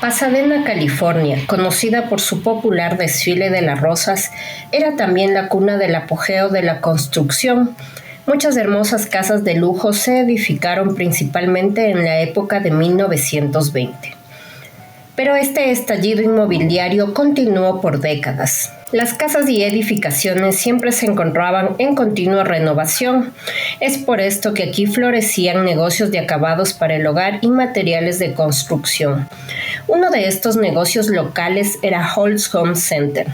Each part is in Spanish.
Pasadena, California, conocida por su popular desfile de las rosas, era también la cuna del apogeo de la construcción. Muchas hermosas casas de lujo se edificaron principalmente en la época de 1920. Pero este estallido inmobiliario continuó por décadas. Las casas y edificaciones siempre se encontraban en continua renovación. Es por esto que aquí florecían negocios de acabados para el hogar y materiales de construcción. Uno de estos negocios locales era Holt's Home Center.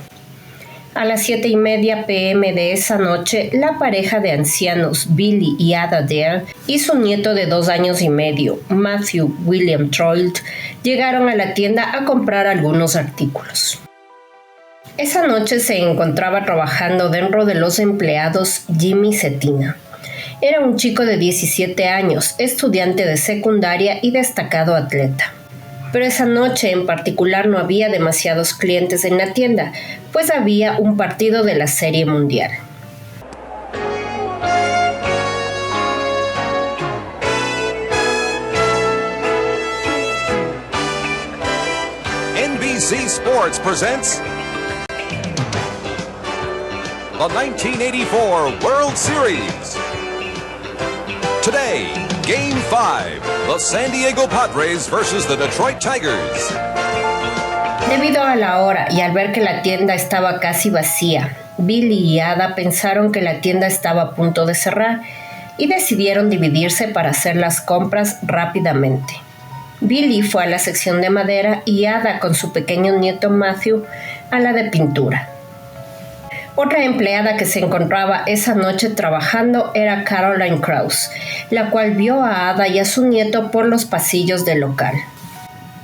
A las 7:30 p.m. de esa noche, la pareja de ancianos Billy y Ada Dare y su nieto de 2 años y medio, Matthew William Trout, llegaron a la tienda a comprar algunos artículos. Esa noche se encontraba trabajando dentro de los empleados Jimmy Cetina. Era un chico de 17 años, estudiante de secundaria y destacado atleta. Pero esa noche en particular no había demasiados clientes en la tienda, pues había un partido de la Serie Mundial. NBC Sports presents the 1984 World Series. Today, Game 5, the San Diego Padres versus the Detroit Tigers. Debido a la hora y al ver que la tienda estaba casi vacía, Billy y Ada pensaron que la tienda estaba a punto de cerrar y decidieron dividirse para hacer las compras rápidamente. Billy fue a la sección de madera y Ada, con su pequeño nieto Matthew, a la de pintura. Otra empleada que se encontraba esa noche trabajando era Caroline Krause, la cual vio a Ada y a su nieto por los pasillos del local.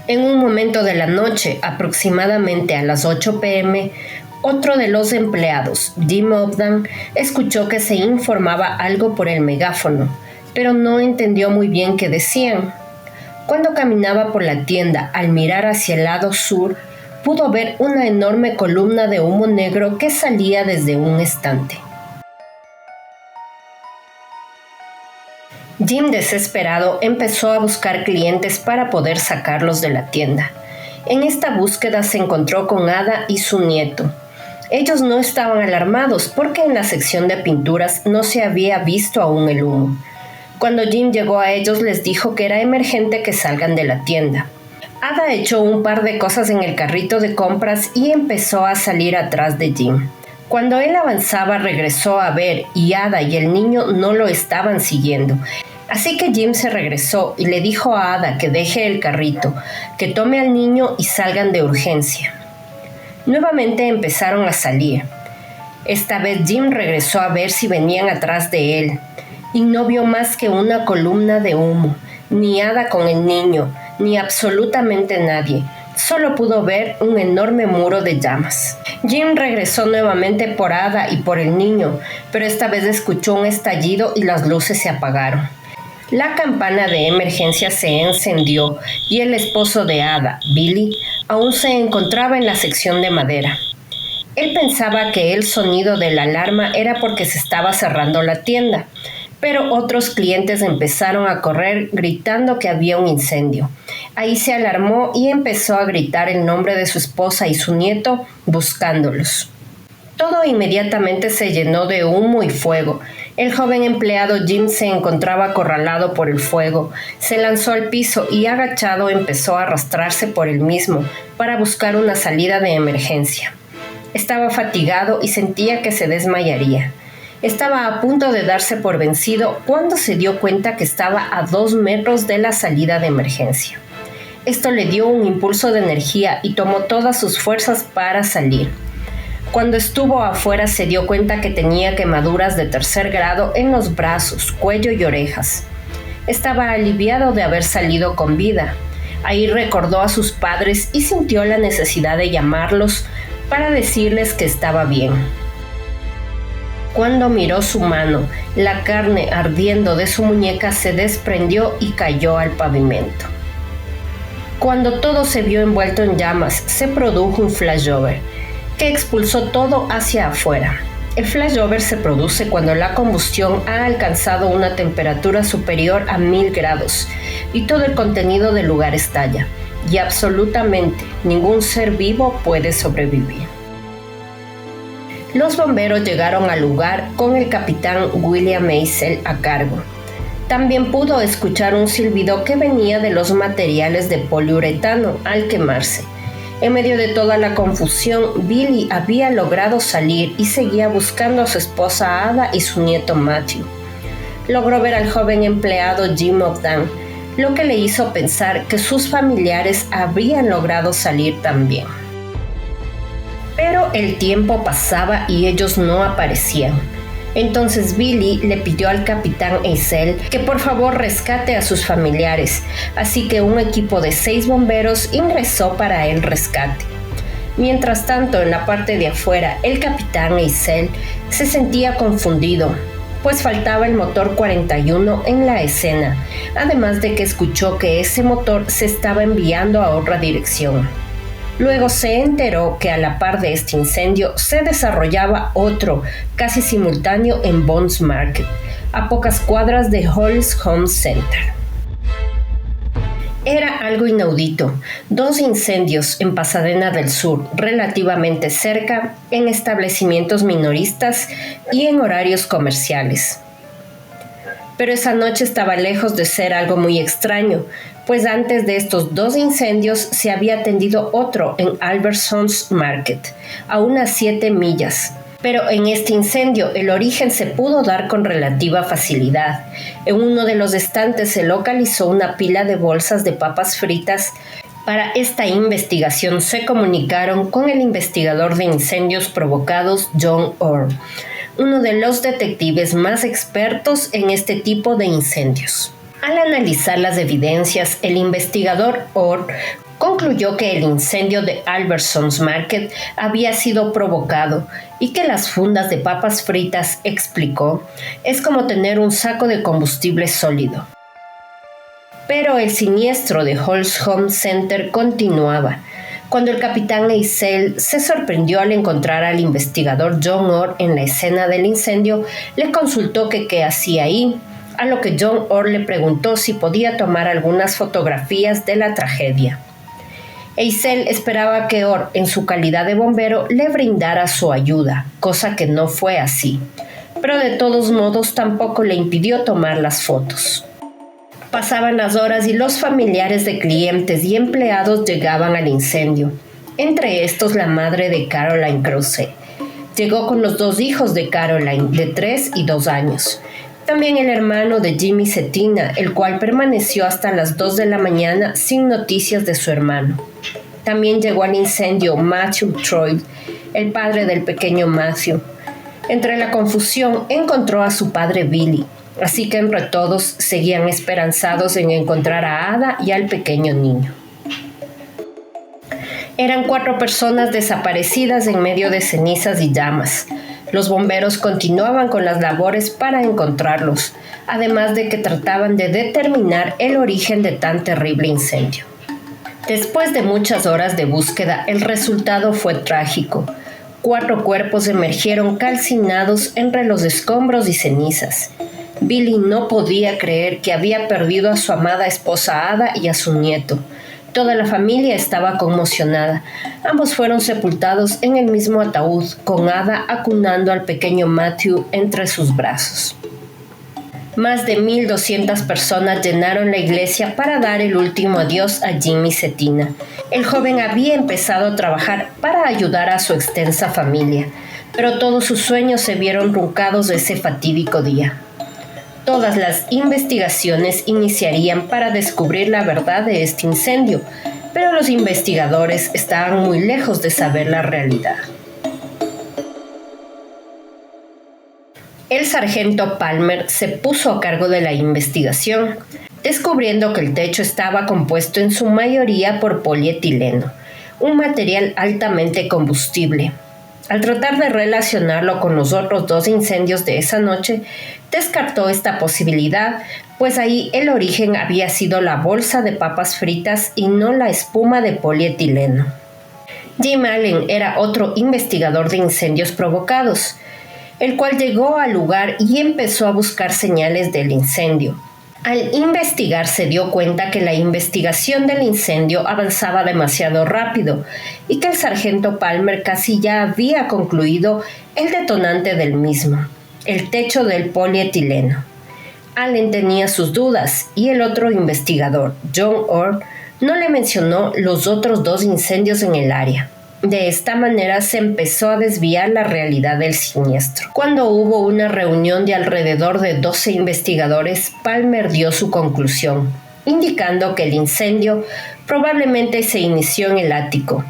En un momento de la noche, aproximadamente a las 8 p.m., otro de los empleados, Jim Obdan, escuchó que se informaba algo por el megáfono, pero no entendió muy bien qué decían. Cuando caminaba por la tienda, al mirar hacia el lado sur, pudo ver una enorme columna de humo negro que salía desde un estante. Jim, desesperado, empezó a buscar clientes para poder sacarlos de la tienda. En esta búsqueda se encontró con Ada y su nieto. Ellos no estaban alarmados porque en la sección de pinturas no se había visto aún el humo. Cuando Jim llegó a ellos les dijo que era emergente que salgan de la tienda. Ada echó un par de cosas en el carrito de compras y empezó a salir atrás de Jim. Cuando él avanzaba regresó a ver y Ada y el niño no lo estaban siguiendo. Así que Jim se regresó y le dijo a Ada que deje el carrito, que tome al niño y salgan de urgencia. Nuevamente empezaron a salir. Esta vez Jim regresó a ver si venían atrás de él y no vio más que una columna de humo, ni Ada con el niño, ni absolutamente nadie. Solo pudo ver un enorme muro de llamas. Jim regresó nuevamente por Ada y por el niño, pero esta vez escuchó un estallido y las luces se apagaron. La campana de emergencia se encendió y el esposo de Ada, Billy, aún se encontraba en la sección de madera. Él pensaba que el sonido de la alarma era porque se estaba cerrando la tienda, pero otros clientes empezaron a correr gritando que había un incendio. Ahí se alarmó y empezó a gritar el nombre de su esposa y su nieto buscándolos. Todo inmediatamente se llenó de humo y fuego. El joven empleado Jim se encontraba acorralado por el fuego. Se lanzó al piso y agachado empezó a arrastrarse por el mismo para buscar una salida de emergencia. Estaba fatigado y sentía que se desmayaría. Estaba a punto de darse por vencido cuando se dio cuenta que estaba a 2 metros de la salida de emergencia. Esto le dio un impulso de energía y tomó todas sus fuerzas para salir. Cuando estuvo afuera se dio cuenta que tenía quemaduras de 3er grado en los brazos, cuello y orejas. Estaba aliviado de haber salido con vida. Ahí recordó a sus padres y sintió la necesidad de llamarlos para decirles que estaba bien. Cuando miró su mano, la carne ardiendo de su muñeca se desprendió y cayó al pavimento. Cuando todo se vio envuelto en llamas, se produjo un flashover que expulsó todo hacia afuera. El flashover se produce cuando la combustión ha alcanzado una temperatura superior a 1000 grados y todo el contenido del lugar estalla, y absolutamente ningún ser vivo puede sobrevivir. Los bomberos llegaron al lugar con el capitán William Eisel a cargo. También pudo escuchar un silbido que venía de los materiales de poliuretano al quemarse. En medio de toda la confusión, Billy había logrado salir y seguía buscando a su esposa Ada y su nieto Matthew. Logró ver al joven empleado Jim Ogden, lo que le hizo pensar que sus familiares habrían logrado salir también. Pero el tiempo pasaba y ellos no aparecían. Entonces Billy le pidió al capitán Eisel que por favor rescate a sus familiares, así que un equipo de 6 bomberos ingresó para el rescate. Mientras tanto, en la parte de afuera, el capitán Eisel se sentía confundido, pues faltaba el motor 41 en la escena, además de que escuchó que ese motor se estaba enviando a otra dirección. Luego se enteró que a la par de este incendio se desarrollaba otro, casi simultáneo en Bonds Market, a pocas cuadras de Halls Home Center. Era algo inaudito, 2 incendios en Pasadena del Sur, relativamente cerca, en establecimientos minoristas y en horarios comerciales. Pero esa noche estaba lejos de ser algo muy extraño, pues antes de estos 2 incendios se había atendido otro en Albertsons Market, a unas 7 millas. Pero en este incendio el origen se pudo dar con relativa facilidad. En uno de los estantes se localizó una pila de bolsas de papas fritas. Para esta investigación se comunicaron con el investigador de incendios provocados John Orr, uno de los detectives más expertos en este tipo de incendios. Al analizar las evidencias, el investigador Orr concluyó que el incendio de Albertsons Market había sido provocado y que las fundas de papas fritas, explicó, es como tener un saco de combustible sólido. Pero el siniestro de Halls Home Center continuaba. Cuando el capitán Eisel se sorprendió al encontrar al investigador John Orr en la escena del incendio, le consultó que qué hacía ahí, a lo que John Orr le preguntó si podía tomar algunas fotografías de la tragedia. Eisel esperaba que Orr, en su calidad de bombero, le brindara su ayuda, cosa que no fue así, pero de todos modos tampoco le impidió tomar las fotos. Pasaban las horas y los familiares de clientes y empleados llegaban al incendio, entre estos la madre de Caroline Krause. Llegó con los 2 hijos de Caroline, de 3 y 2 años. También el hermano de Jimmy Cetina, el cual permaneció hasta las 2 de la mañana sin noticias de su hermano. También llegó al incendio Matthew Troy, el padre del pequeño Matthew. Entre la confusión encontró a su padre Billy, así que entre todos seguían esperanzados en encontrar a Ada y al pequeño niño. Eran 4 personas desaparecidas en medio de cenizas y llamas. Los bomberos continuaban con las labores para encontrarlos, además de que trataban de determinar el origen de tan terrible incendio. Después de muchas horas de búsqueda, el resultado fue trágico. 4 cuerpos emergieron calcinados entre los escombros y cenizas. Billy no podía creer que había perdido a su amada esposa Ada y a su nieto. Toda la familia estaba conmocionada. Ambos fueron sepultados en el mismo ataúd, con Ada acunando al pequeño Matthew entre sus brazos. Más de 1,200 personas llenaron la iglesia para dar el último adiós a Jimmy Cetina. El joven había empezado a trabajar para ayudar a su extensa familia, pero todos sus sueños se vieron truncados ese fatídico día. Todas las investigaciones iniciarían para descubrir la verdad de este incendio, pero los investigadores estaban muy lejos de saber la realidad. El sargento Palmer se puso a cargo de la investigación. descubriendo que el techo estaba compuesto en su mayoría por polietileno, un material altamente combustible. Al tratar de relacionarlo con los otros 2 incendios de esa noche, descartó esta posibilidad, pues ahí el origen había sido la bolsa de papas fritas y no la espuma de polietileno. Jim Allen era otro investigador de incendios provocados, el cual llegó al lugar y empezó a buscar señales del incendio. Al investigar se dio cuenta que la investigación del incendio avanzaba demasiado rápido y que el sargento Palmer casi ya había concluido el detonante del mismo, el techo del polietileno. Allen tenía sus dudas y el otro investigador, John Orr, no le mencionó los otros 2 incendios en el área. De esta manera se empezó a desviar la realidad del siniestro. Cuando hubo una reunión de alrededor de 12 investigadores, Palmer dio su conclusión, indicando que el incendio probablemente se inició en el ático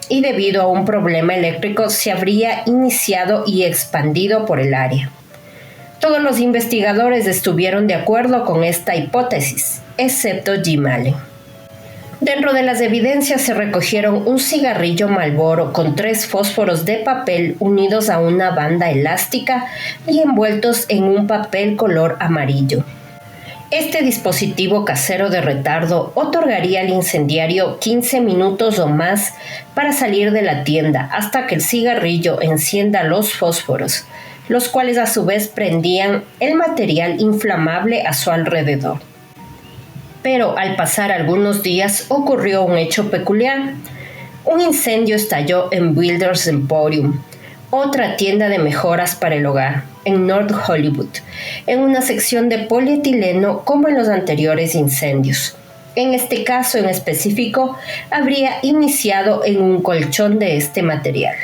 y debido a un problema eléctrico se habría iniciado y expandido por el área. Todos los investigadores estuvieron de acuerdo con esta hipótesis, excepto Jim Allen. Dentro de las evidencias se recogieron un cigarrillo Marlboro con 3 fósforos de papel unidos a una banda elástica y envueltos en un papel color amarillo. Este dispositivo casero de retardo otorgaría al incendiario 15 minutos o más para salir de la tienda hasta que el cigarrillo encienda los fósforos, los cuales a su vez prendían el material inflamable a su alrededor. Pero al pasar algunos días ocurrió un hecho peculiar. Un incendio estalló en Builders Emporium, otra tienda de mejoras para el hogar, en North Hollywood, en una sección de polietileno como en los anteriores incendios. En este caso en específico, habría iniciado en un colchón de este material.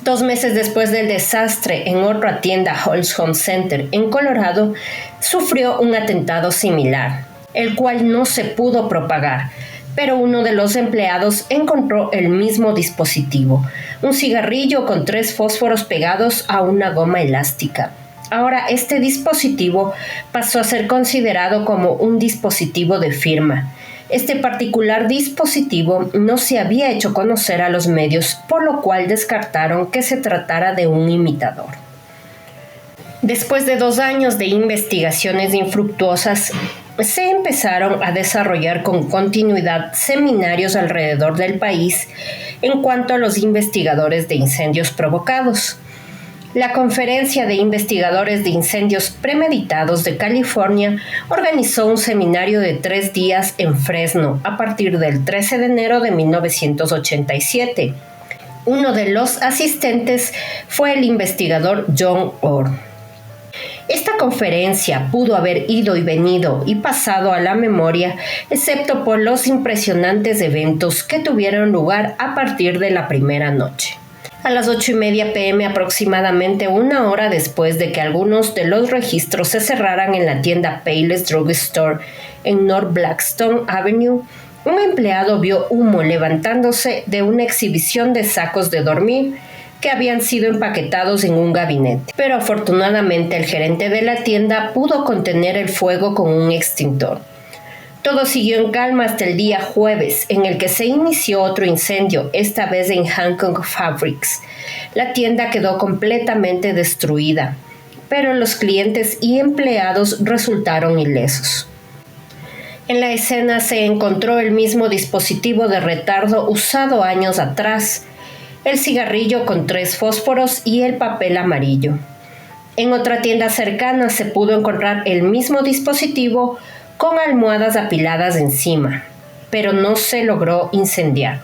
2 meses después del desastre, en otra tienda Halls Home Center en Colorado, sufrió un atentado similar, el cual no se pudo propagar, pero uno de los empleados encontró el mismo dispositivo, un cigarrillo con 3 fósforos pegados a una goma elástica. Ahora este dispositivo pasó a ser considerado como un dispositivo de firma. Este particular dispositivo no se había hecho conocer a los medios, por lo cual descartaron que se tratara de un imitador. Después de 2 años de investigaciones infructuosas, se empezaron a desarrollar con continuidad seminarios alrededor del país en cuanto a los investigadores de incendios provocados. La Conferencia de Investigadores de Incendios Premeditados de California organizó un seminario de 3 días en Fresno a partir del 13 de enero de 1987. Uno de los asistentes fue el investigador John Orr. Esta conferencia pudo haber ido y venido y pasado a la memoria, excepto por los impresionantes eventos que tuvieron lugar a partir de la primera noche. A las 8:30 p.m. aproximadamente, 1 hora después de que algunos de los registros se cerraran en la tienda Payless Drug Store en North Blackstone Avenue, un empleado vio humo levantándose de una exhibición de sacos de dormir que habían sido empaquetados en un gabinete. Pero afortunadamente el gerente de la tienda pudo contener el fuego con un extintor. Todo siguió en calma hasta el día jueves, en el que se inició otro incendio, esta vez en Hancock Fabrics. La tienda quedó completamente destruida, pero los clientes y empleados resultaron ilesos. En la escena se encontró el mismo dispositivo de retardo usado años atrás, el cigarrillo con 3 fósforos y el papel amarillo. En otra tienda cercana se pudo encontrar el mismo dispositivo con almohadas apiladas encima, pero no se logró incendiar.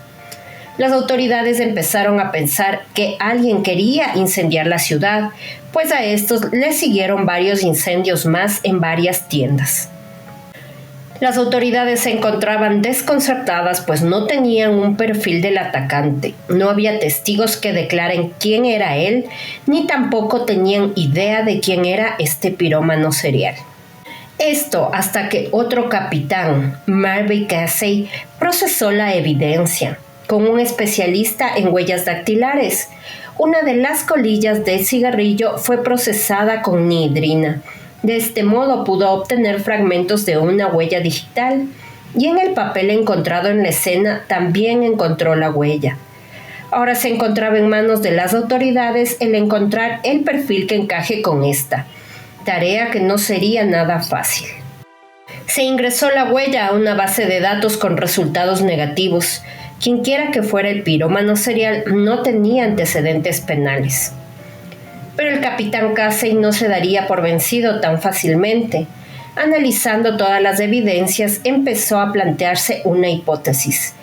Las autoridades empezaron a pensar que alguien quería incendiar la ciudad, pues a estos le siguieron varios incendios más en varias tiendas. Las autoridades se encontraban desconcertadas, pues no tenían un perfil del atacante, no había testigos que declaren quién era él, ni tampoco tenían idea de quién era este pirómano serial. Esto hasta que otro capitán, Marvin Casey, procesó la evidencia con un especialista en huellas dactilares. Una de las colillas del cigarrillo fue procesada con nidrina De este modo pudo obtener fragmentos de una huella digital y en el papel encontrado en la escena también encontró la huella. Ahora se encontraba en manos de las autoridades el encontrar el perfil que encaje con esta, tarea que no sería nada fácil. Se ingresó la huella a una base de datos con resultados negativos. Quienquiera que fuera el pirómano serial no tenía antecedentes penales. Pero el capitán Casey no se daría por vencido tan fácilmente. Analizando todas las evidencias, empezó a plantearse una hipótesis: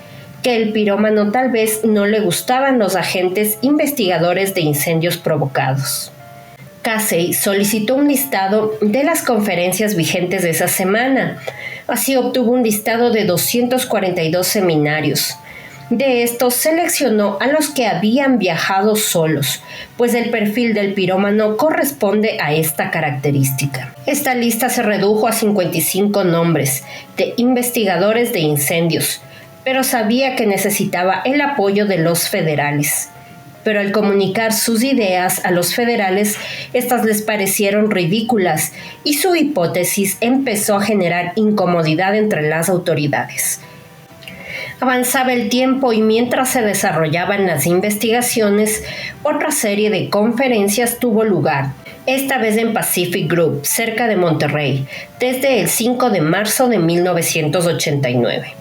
que el pirómano tal vez no le gustaban los agentes investigadores de incendios provocados. Casey solicitó un listado de las conferencias vigentes de esa semana. Así obtuvo un listado de 242 seminarios. De estos seleccionó a los que habían viajado solos, pues el perfil del pirómano corresponde a esta característica. Esta lista se redujo a 55 nombres de investigadores de incendios, pero sabía que necesitaba el apoyo de los federales. Pero al comunicar sus ideas a los federales, estas les parecieron ridículas y su hipótesis empezó a generar incomodidad entre las autoridades. Avanzaba el tiempo y mientras se desarrollaban las investigaciones, otra serie de conferencias tuvo lugar, esta vez en Pacific Group, cerca de Monterrey, desde el 5 de marzo de 1989.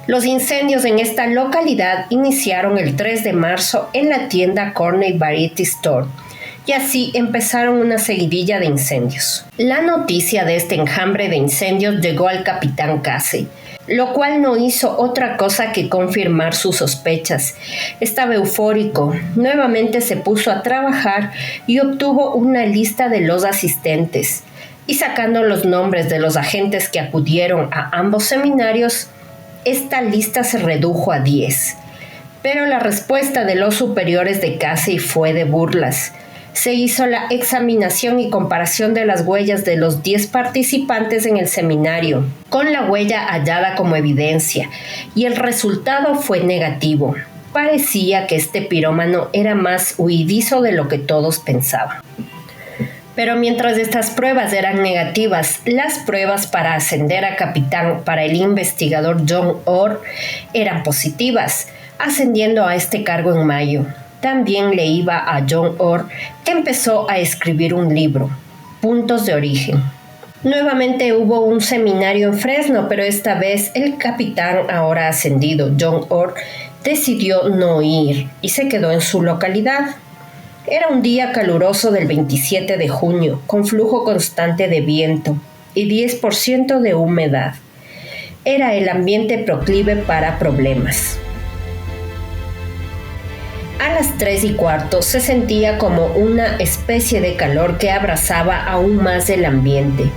Los incendios en esta localidad iniciaron el 3 de marzo en la tienda Corney Variety Store, y así empezaron una seguidilla de incendios. La noticia de este enjambre de incendios llegó al capitán Casey, lo cual no hizo otra cosa que confirmar sus sospechas. Estaba eufórico, nuevamente se puso a trabajar y obtuvo una lista de los asistentes, y sacando los nombres de los agentes que acudieron a ambos seminarios, esta lista se redujo a 10. Pero la respuesta de los superiores de Casey fue de burlas. Se hizo la examinación y comparación de las huellas de los 10 participantes en el seminario, con la huella hallada como evidencia, y el resultado fue negativo. Parecía que este pirómano era más huidizo de lo que todos pensaban. Pero mientras estas pruebas eran negativas, las pruebas para ascender a capitán para el investigador John Orr eran positivas, ascendiendo a este cargo en mayo. También le iba a John Orr, que empezó a escribir un libro, Puntos de Origen. Nuevamente hubo un seminario en Fresno, pero esta vez el capitán ahora ascendido, John Orr, decidió no ir y se quedó en su localidad. Era un día caluroso del 27 de junio, con flujo constante de viento y 10% de humedad. Era el ambiente proclive para problemas. A las 3:15 se sentía como una especie de calor que abrazaba aún más el ambiente.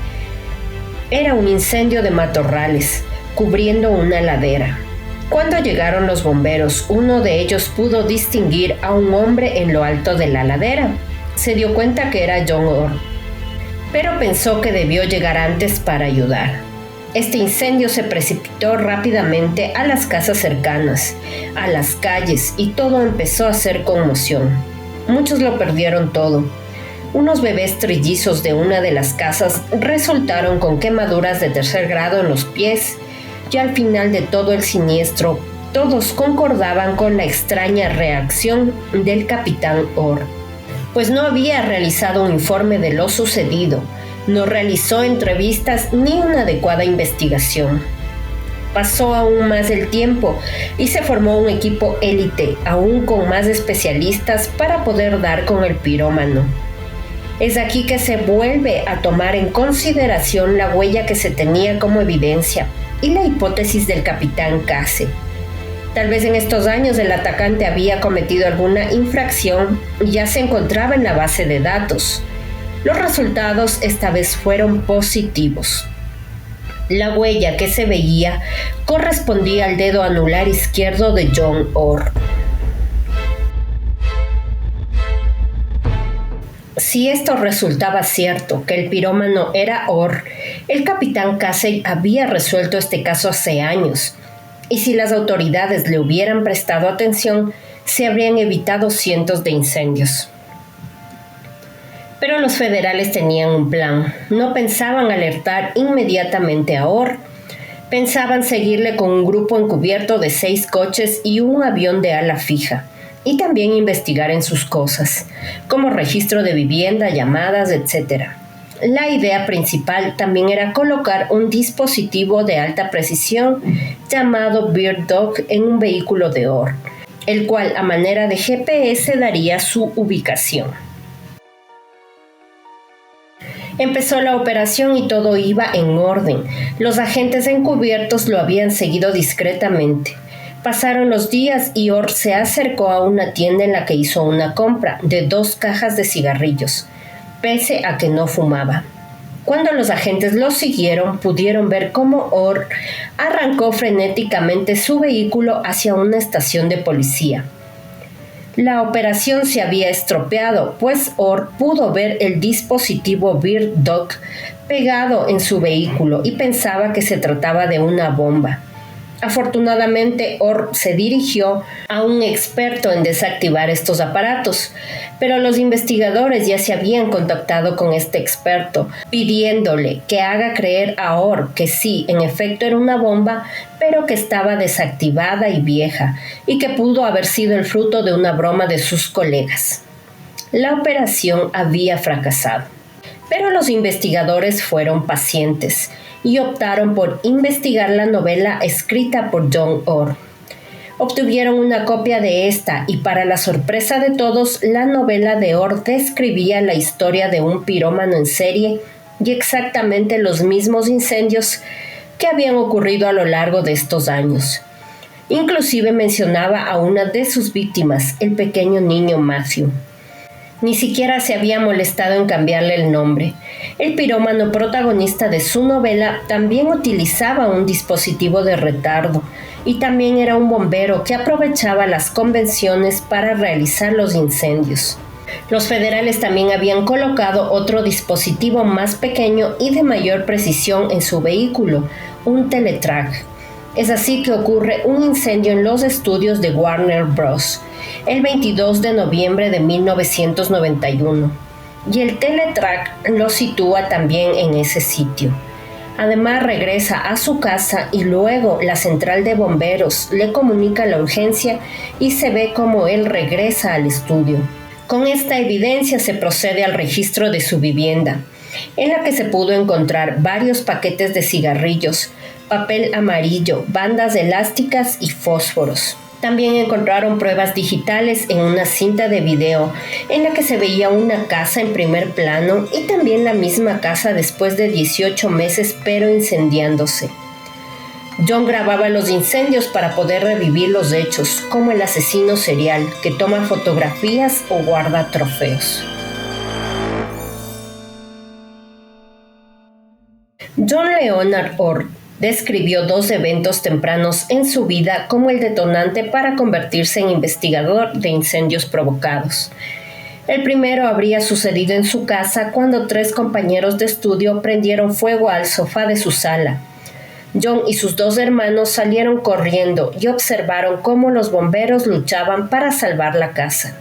Era un incendio de matorrales, cubriendo una ladera. Cuando llegaron los bomberos, uno de ellos pudo distinguir a un hombre en lo alto de la ladera. Se dio cuenta que era John Orr, pero pensó que debió llegar antes para ayudar. Este incendio se precipitó rápidamente a las casas cercanas, a las calles, y todo empezó a hacer conmoción. Muchos lo perdieron todo. Unos bebés trillizos de una de las casas resultaron con quemaduras de 3er grado en los pies, y al final de todo el siniestro, todos concordaban con la extraña reacción del capitán Orr, pues no había realizado un informe de lo sucedido, no realizó entrevistas ni una adecuada investigación. Pasó aún más el tiempo y se formó un equipo élite, aún con más especialistas, para poder dar con el pirómano. Es aquí que se vuelve a tomar en consideración la huella que se tenía como evidencia y la hipótesis del capitán Casey. Tal vez en estos años el atacante había cometido alguna infracción y ya se encontraba en la base de datos. Los resultados esta vez fueron positivos. La huella que se veía correspondía al dedo anular izquierdo de John Orr. Si esto resultaba cierto, que el pirómano era Orr, el capitán Casey había resuelto este caso hace años, y si las autoridades le hubieran prestado atención, se habrían evitado cientos de incendios. Pero los federales tenían un plan. No pensaban alertar inmediatamente a Orr. Pensaban seguirle con un grupo encubierto de 6 coches y un avión de ala fija, y también investigar en sus cosas, como registro de vivienda, llamadas, etc. La idea principal también era colocar un dispositivo de alta precisión llamado Bird Dog en un vehículo de Orr, el cual a manera de GPS daría su ubicación. Empezó la operación y todo iba en orden. Los agentes encubiertos lo habían seguido discretamente. Pasaron los días y Orr se acercó a una tienda en la que hizo una compra de 2 cajas de cigarrillos, pese a que no fumaba. Cuando los agentes lo siguieron, pudieron ver cómo Orr arrancó frenéticamente su vehículo hacia una estación de policía. La operación se había estropeado, pues Orr pudo ver el dispositivo Bird Dog pegado en su vehículo y pensaba que se trataba de una bomba. Afortunadamente, Orr se dirigió a un experto en desactivar estos aparatos, pero los investigadores ya se habían contactado con este experto, pidiéndole que haga creer a Orr que sí, en efecto era una bomba, pero que estaba desactivada y vieja, y que pudo haber sido el fruto de una broma de sus colegas. La operación había fracasado, pero los investigadores fueron pacientes y optaron por investigar la novela escrita por John Orr. Obtuvieron una copia de esta y, para la sorpresa de todos, la novela de Orr describía la historia de un pirómano en serie y exactamente los mismos incendios que habían ocurrido a lo largo de estos años. Inclusive mencionaba a una de sus víctimas, el pequeño niño Matthew. Ni siquiera se había molestado en cambiarle el nombre. El pirómano protagonista de su novela también utilizaba un dispositivo de retardo y también era un bombero que aprovechaba las convenciones para realizar los incendios. Los federales también habían colocado otro dispositivo más pequeño y de mayor precisión en su vehículo, un teletrack. Es así que ocurre un incendio en los estudios de Warner Bros. El 22 de noviembre de 1991, y el teletrack lo sitúa también en ese sitio. Además regresa a su casa y luego la central de bomberos le comunica la urgencia y se ve como él regresa al estudio. Con esta evidencia se procede al registro de su vivienda, en la que se pudo encontrar varios paquetes de cigarrillos, papel amarillo, bandas elásticas y fósforos. También encontraron pruebas digitales en una cinta de video en la que se veía una casa en primer plano y también la misma casa después de 18 meses pero incendiándose. John grababa los incendios para poder revivir los hechos, como el asesino serial que toma fotografías o guarda trofeos. John Leonard Orr describió 2 eventos tempranos en su vida como el detonante para convertirse en investigador de incendios provocados. El primero habría sucedido en su casa cuando 3 compañeros de estudio prendieron fuego al sofá de su sala. John y sus 2 hermanos salieron corriendo y observaron cómo los bomberos luchaban para salvar la casa.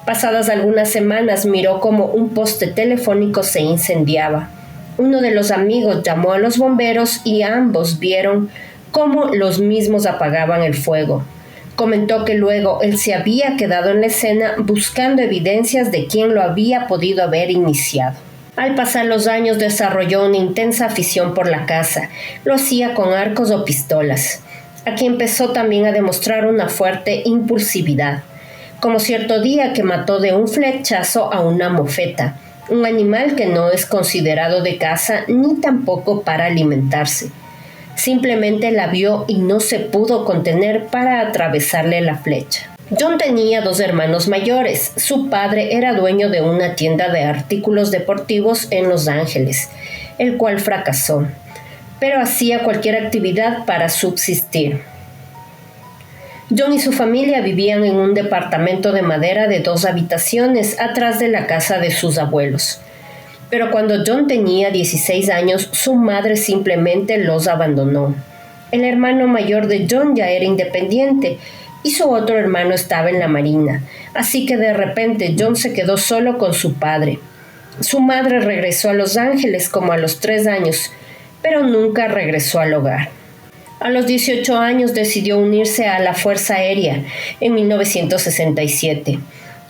Pasadas algunas semanas miró cómo un poste telefónico se incendiaba. Uno de los amigos llamó a los bomberos y ambos vieron cómo los mismos apagaban el fuego. Comentó que luego él se había quedado en la escena buscando evidencias de quién lo había podido haber iniciado. Al pasar los años desarrolló una intensa afición por la caza. Lo hacía con arcos o pistolas. Aquí empezó también a demostrar una fuerte impulsividad, como cierto día que mató de un flechazo a una mofeta, un animal que no es considerado de caza ni tampoco para alimentarse. Simplemente la vio y no se pudo contener para atravesarle la flecha. John tenía 2 hermanos mayores. Su padre era dueño de una tienda de artículos deportivos en Los Ángeles, el cual fracasó, pero hacía cualquier actividad para subsistir. John y su familia vivían en un departamento de madera de 2 habitaciones atrás de la casa de sus abuelos. Pero cuando John tenía 16 años, su madre simplemente los abandonó. El hermano mayor de John ya era independiente y su otro hermano estaba en la marina, así que de repente John se quedó solo con su padre. Su madre regresó a Los Ángeles como a los 3 años, pero nunca regresó al hogar. A los 18 años decidió unirse a la Fuerza Aérea en 1967,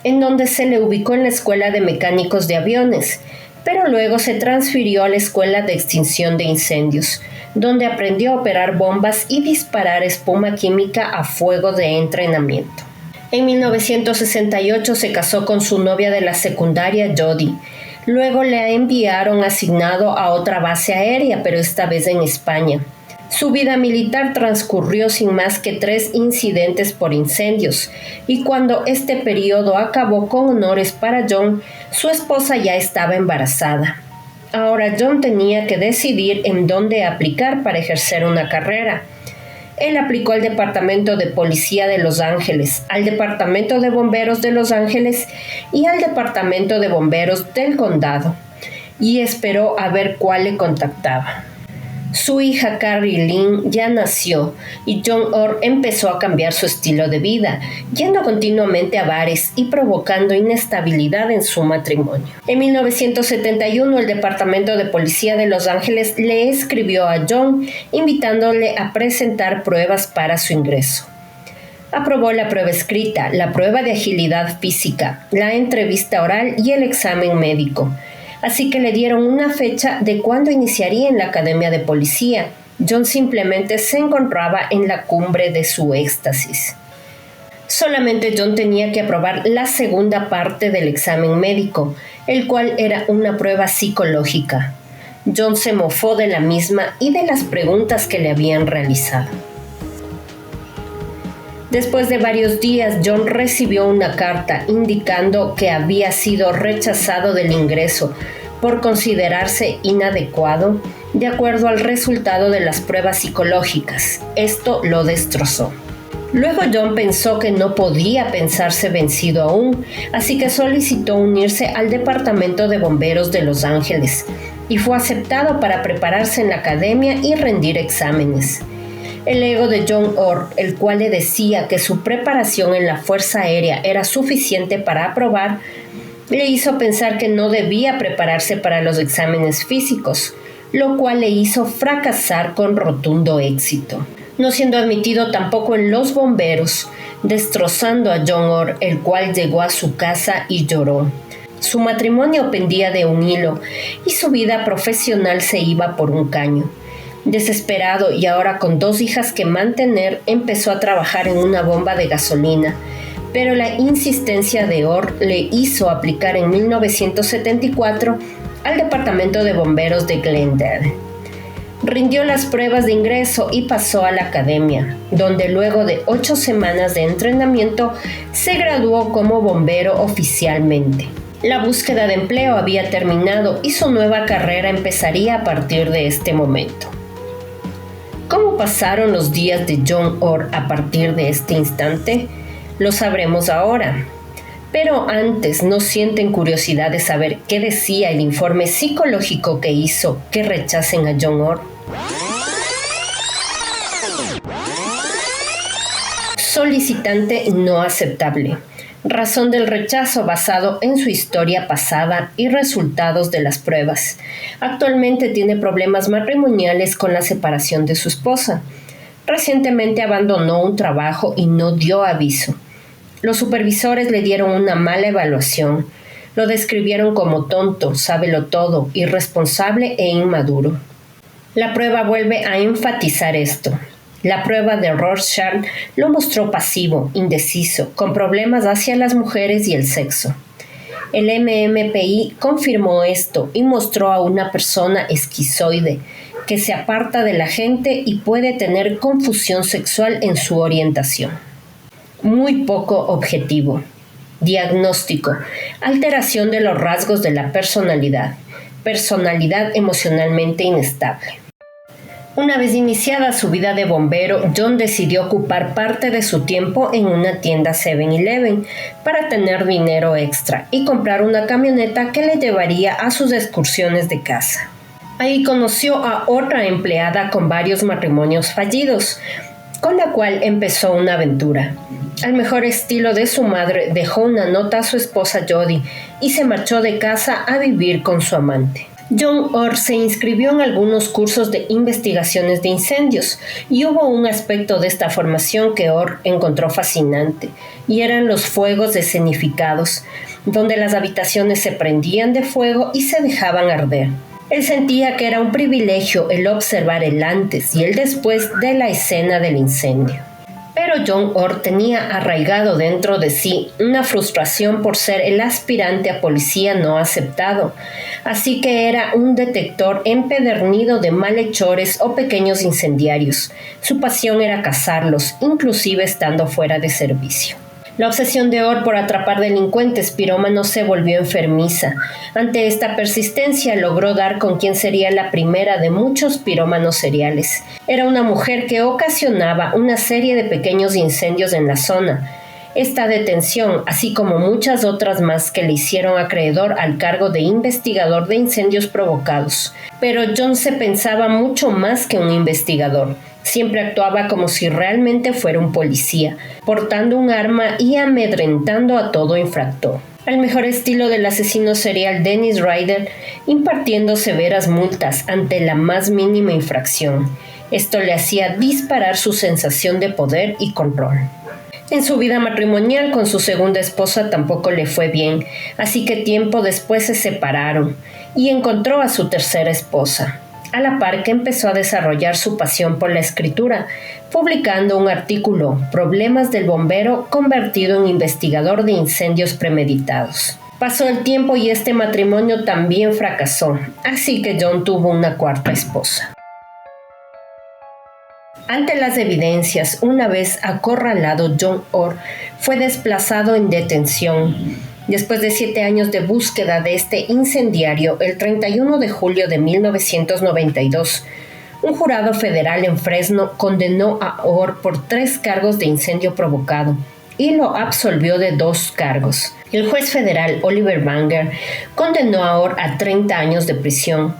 en donde se le ubicó en la Escuela de Mecánicos de Aviones, pero luego se transfirió a la Escuela de Extinción de Incendios, donde aprendió a operar bombas y disparar espuma química a fuego de entrenamiento. En 1968 se casó con su novia de la secundaria, Jody. Luego le enviaron asignado a otra base aérea, pero esta vez en España. Su vida militar transcurrió sin más que 3 incidentes por incendios, y cuando este periodo acabó con honores para John, su esposa ya estaba embarazada. Ahora John tenía que decidir en dónde aplicar para ejercer una carrera. Él aplicó al Departamento de Policía de Los Ángeles, al Departamento de Bomberos de Los Ángeles y al Departamento de Bomberos del Condado, y esperó a ver cuál le contactaba. Su hija Carrie Lynn ya nació y John Orr empezó a cambiar su estilo de vida, yendo continuamente a bares y provocando inestabilidad en su matrimonio. En 1971, el Departamento de Policía de Los Ángeles le escribió a John invitándole a presentar pruebas para su ingreso. Aprobó la prueba escrita, la prueba de agilidad física, la entrevista oral y el examen médico. Así que le dieron una fecha de cuándo iniciaría en la Academia de Policía. John simplemente se encontraba en la cumbre de su éxtasis. Solamente John tenía que aprobar la segunda parte del examen médico, el cual era una prueba psicológica. John se mofó de la misma y de las preguntas que le habían realizado. Después de varios días, John recibió una carta indicando que había sido rechazado del ingreso por considerarse inadecuado de acuerdo al resultado de las pruebas psicológicas. Esto lo destrozó. Luego John pensó que no podía pensarse vencido aún, así que solicitó unirse al Departamento de Bomberos de Los Ángeles y fue aceptado para prepararse en la academia y rendir exámenes. El ego de John Orr, el cual le decía que su preparación en la Fuerza Aérea era suficiente para aprobar, le hizo pensar que no debía prepararse para los exámenes físicos, lo cual le hizo fracasar con rotundo éxito, no siendo admitido tampoco en los bomberos, destrozando a John Orr, el cual llegó a su casa y lloró. Su matrimonio pendía de un hilo y su vida profesional se iba por un caño. Desesperado y ahora con 2 hijas que mantener, empezó a trabajar en una bomba de gasolina, pero la insistencia de Orr le hizo aplicar en 1974 al Departamento de Bomberos de Glendale. Rindió las pruebas de ingreso y pasó a la academia, donde luego de 8 semanas de entrenamiento se graduó como bombero oficialmente. La búsqueda de empleo había terminado y su nueva carrera empezaría a partir de este momento. ¿Cómo pasaron los días de John Orr a partir de este instante? Lo sabremos ahora. Pero antes, ¿no sienten curiosidad de saber qué decía el informe psicológico que hizo que rechacen a John Orr? Solicitante no aceptable. Razón del rechazo basado en su historia pasada y resultados de las pruebas. Actualmente tiene problemas matrimoniales con la separación de su esposa. Recientemente abandonó un trabajo y no dio aviso. Los supervisores le dieron una mala evaluación. Lo describieron como tonto, sábelo-todo, irresponsable e inmaduro. La prueba vuelve a enfatizar esto. La prueba de Rorschach lo mostró pasivo, indeciso, con problemas hacia las mujeres y el sexo. El MMPI confirmó esto y mostró a una persona esquizoide que se aparta de la gente y puede tener confusión sexual en su orientación. Muy poco objetivo. Diagnóstico: alteración de los rasgos de la personalidad. Personalidad emocionalmente inestable. Una vez iniciada su vida de bombero, John decidió ocupar parte de su tiempo en una tienda 7-Eleven para tener dinero extra y comprar una camioneta que le llevaría a sus excursiones de caza. Ahí conoció a otra empleada con varios matrimonios fallidos, con la cual empezó una aventura. Al mejor estilo de su madre, dejó una nota a su esposa Jody y se marchó de casa a vivir con su amante. John Orr se inscribió en algunos cursos de investigaciones de incendios y hubo un aspecto de esta formación que Orr encontró fascinante, y eran los fuegos escenificados, donde las habitaciones se prendían de fuego y se dejaban arder. Él sentía que era un privilegio el observar el antes y el después de la escena del incendio. Pero John Orr tenía arraigado dentro de sí una frustración por ser el aspirante a policía no aceptado, así que era un detector empedernido de malhechores o pequeños incendiarios. Su pasión era cazarlos, inclusive estando fuera de servicio. La obsesión de Orr por atrapar delincuentes pirómanos se volvió enfermiza. Ante esta persistencia logró dar con quien sería la primera de muchos pirómanos seriales. Era una mujer que ocasionaba una serie de pequeños incendios en la zona. Esta detención, así como muchas otras más que le hicieron acreedor al cargo de investigador de incendios provocados. Pero John se pensaba mucho más que un investigador. Siempre actuaba como si realmente fuera un policía, portando un arma y amedrentando a todo infractor. Al mejor estilo del asesino serial Dennis Rader, impartiendo severas multas ante la más mínima infracción. Esto le hacía disparar su sensación de poder y control. En su vida matrimonial con su segunda esposa tampoco le fue bien, así que tiempo después se separaron y encontró a su tercera esposa. A la par que empezó a desarrollar su pasión por la escritura, publicando un artículo, Problemas del bombero, convertido en investigador de incendios premeditados. Pasó el tiempo y este matrimonio también fracasó, así que John tuvo una cuarta esposa. Ante las evidencias, una vez acorralado, John Orr fue desplazado en detención. Después de 7 años de búsqueda de este incendiario, el 31 de julio de 1992, un jurado federal en Fresno condenó a Orr por 3 cargos de incendio provocado y lo absolvió de 2 cargos. El juez federal Oliver Banger condenó a Orr a 30 años de prisión.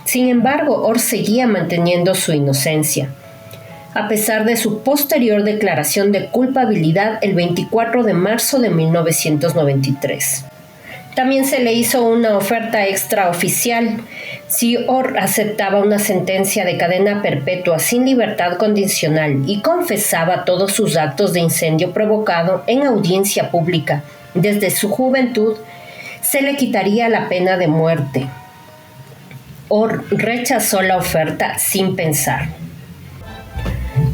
Sin embargo, Orr seguía manteniendo su inocencia, a pesar de su posterior declaración de culpabilidad el 24 de marzo de 1993. También se le hizo una oferta extraoficial. Si Orr aceptaba una sentencia de cadena perpetua sin libertad condicional y confesaba todos sus actos de incendio provocado en audiencia pública desde su juventud, se le quitaría la pena de muerte. Orr rechazó la oferta sin pensar.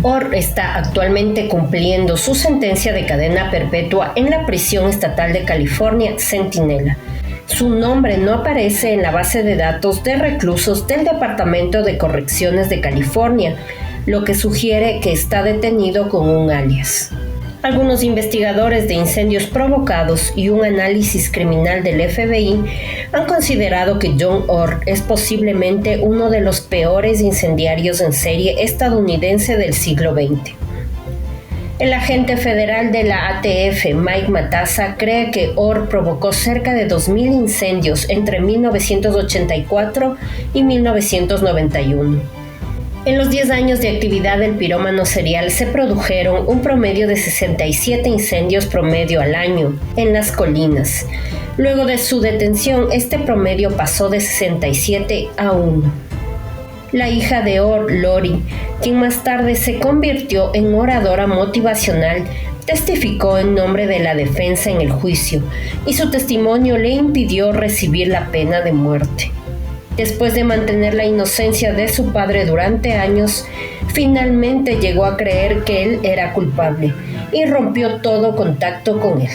Orr está actualmente cumpliendo su sentencia de cadena perpetua en la prisión estatal de California, Centinela. Su nombre no aparece en la base de datos de reclusos del Departamento de Correcciones de California, lo que sugiere que está detenido con un alias. Algunos investigadores de incendios provocados y un análisis criminal del FBI han considerado que John Orr es posiblemente uno de los peores incendiarios en serie estadounidense del siglo XX. El agente federal de la ATF, Mike Matassa, cree que Orr provocó cerca de 2.000 incendios entre 1984 y 1991. En los 10 años de actividad del pirómano serial se produjeron un promedio de 67 incendios promedio al año en las colinas. Luego de su detención, este promedio pasó de 67 a 1. La hija de Orr, Lori, quien más tarde se convirtió en oradora motivacional, testificó en nombre de la defensa en el juicio, y su testimonio le impidió recibir la pena de muerte. Después de mantener la inocencia de su padre durante años, finalmente llegó a creer que él era culpable y rompió todo contacto con él.